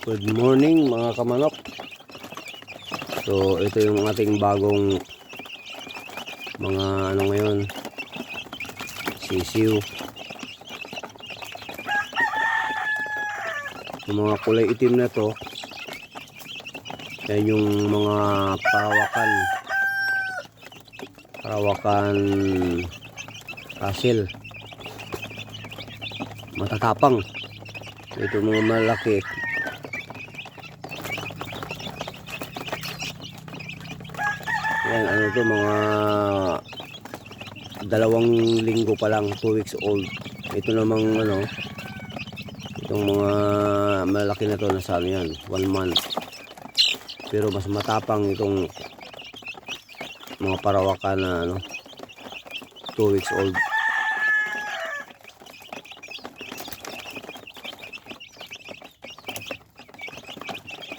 Good morning mga kamanok. So ito yung ating bagong mga ano ngayon, sisiw. Yung mga kulay itim na to, yan yung mga parawakan Russell, matatapang. Ito mga malaki, yan ano to, mga 2 linggo pa lang, 2 weeks old. Ito namang ano, itong mga malaki na to, nasa ano yan, 1 month. Pero mas matapang itong mga parawakan na ano, 2 weeks old.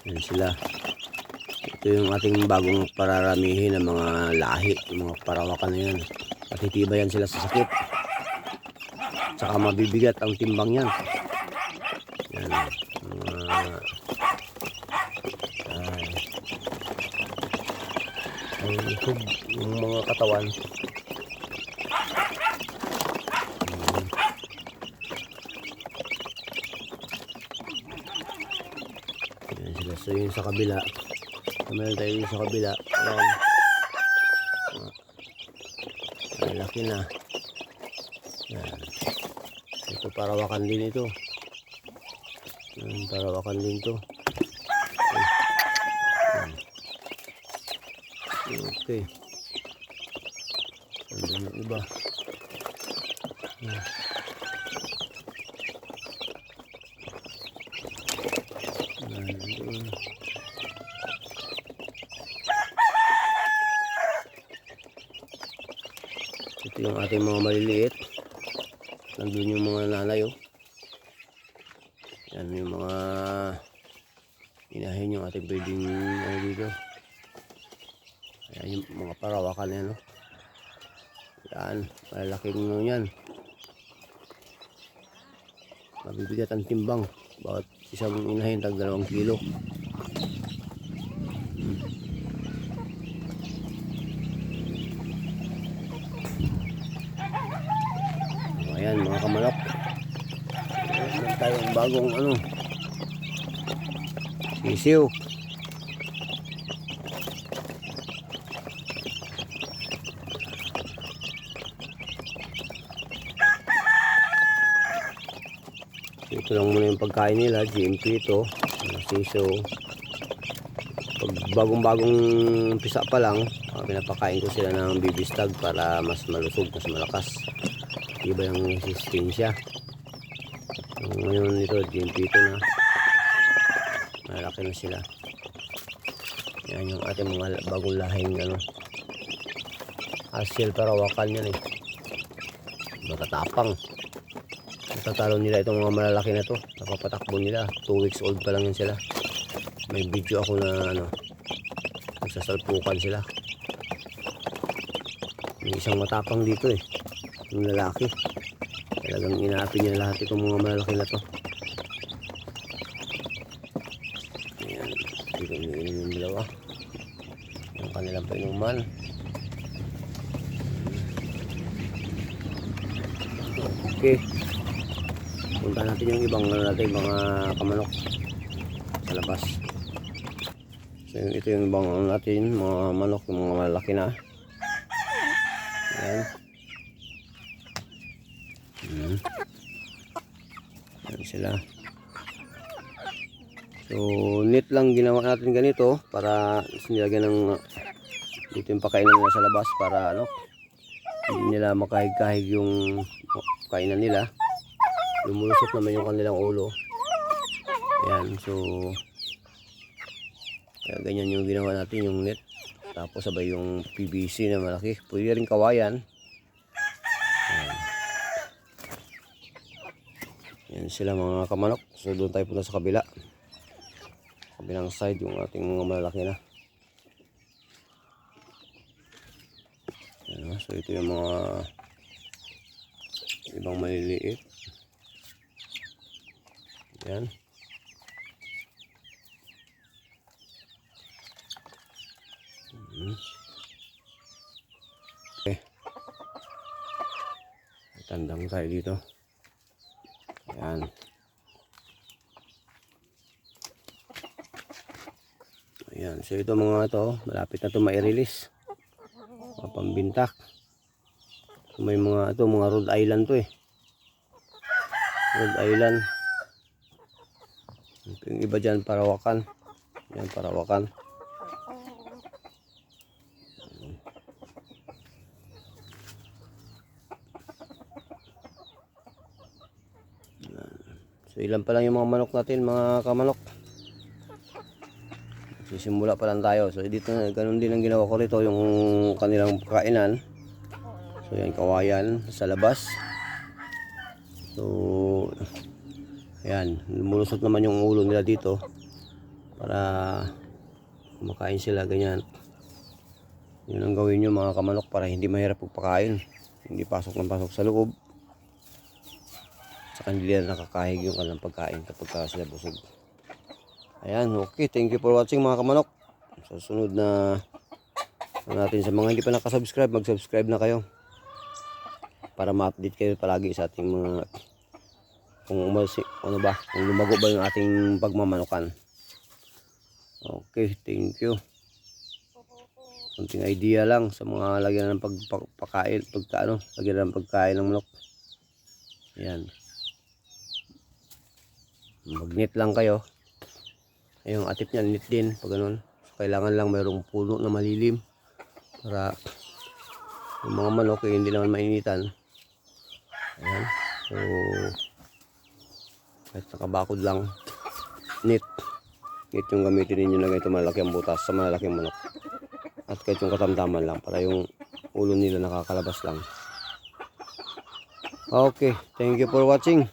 Yan sila. Ito yung ating bagong pararamihin ng mga lahi, yung mga parawakan na yan. Matitibayan sila sa sakit, tsaka mabibigat ang timbang yan. Yan, ang hug yung mga katawan. Yan sila. So yung sa kabila, meron tayo yung sa kabila. Yan, laki na. Yan. Ito parawakan din ito. Yan, parawakan din ito. Okay. Ano yung iba? Yan. Ito yung ating mga maliliit. Nandun yung mga nanay, oh. Yan yung mga inahin yung ating breeding ano dito. Ayan yung mga parawakan yan, oh. Yan, malalaking ano yan. Mabibigat ang timbang. Bawat isang inahin tag 2 kilo. Ayan mga kamanok, meron tayong bagong ano, sisiw. Ito lang muna yung pagkain nila, GMP ito, sisiw. Pag bagong pisa pa lang, pinapakain ko sila ng bibistag para mas malusog, mas malakas. Iba yung resistensya. Ngayon ito, GMP ito na. Malaki na sila. Yan yung ating mga bagong lahing ano, Russell parawakan yan, eh. Matatapang. Natatalo nila itong mga malalaki na to. Napapatakbo nila. 2 weeks old pa lang yan sila. May video ako na ano, nagsasalpukan sila. May isang matapang dito, eh, yung lalaki. Talagang inaapi niya lahat itong mga malalaki na to. Ayan, dito umiinom yung dalawa. Yung kanilang painuman. Okay, punta natin yung ibang ano natin, mga kamanok sa labas. So ito yung ibang ano natin, mga manok, yung mga malalaki na. Ayan. Ayan sila. So net lang ginawa natin ganito para sinilagyan ng dito yung pakainan nila sa labas para ano, hindi nila makahig-kahig yung kainan nila. Lumulusot naman yung kanilang ulo. Ayan, so kaya ganyan yung ginawa natin, yung net. Tapos sabay yung PVC na malaki. Pwede rin kawayan. Ayan. Yan sila mga kamanok. So doon tayo punta sa kabila. Kabilang side yung ating mga malaki na. Ayan, so ito yung mga ibang maliliit. Yan. Okay. Tandang tayo dito. Ayan. Ayan. So ito mga to, malapit na ito mai-release. Mga pambintak. So, may mga ito, mga Rhode Island to eh. Rhode Island. Yung iba dyan, Parawakan. Yan, Parawakan. So ilan pa lang yung mga manok natin, mga kamanok. Sisimula pa lang tayo. So dito ganun din ang ginawa ko rito, yung kanilang kainan. So yan, kawayan sa labas. So ayan, lumulusot naman yung ulo nila dito para kumakain sila ganyan. Yun ang gawin nyo mga kamanok para hindi mahirap pagpakain. Hindi pasok ng pasok sa loob. Sa kanila nakakahig yung kanilang pagkain kapag sila busog. Ayan, okay. Thank you for watching mga kamanok. Sa sunod na natin, sa mga hindi pa nakasubscribe, mag-subscribe na kayo. Para ma-update kayo palagi sa ating mga kung lumago ba yung ating pagmamanukan. Okay, thank you. Konting idea lang sa mga lagyan ng pagpakain, lagyan ng pagkain ng manok. Ayan. Mag-net lang kayo. Yung atip niya, net din. Pag ganun. So, kailangan lang mayroong puno na malilim. Para yung mga manok hindi naman mainitan. Ayan. So, kahit nakabakod lang. Net. Net yung gamitin ninyo na ganito malaki ang butas sa malaki ang manok. At kahit yung katamtaman lang. Para yung ulo nila nakakalabas lang. Okay. Thank you for watching.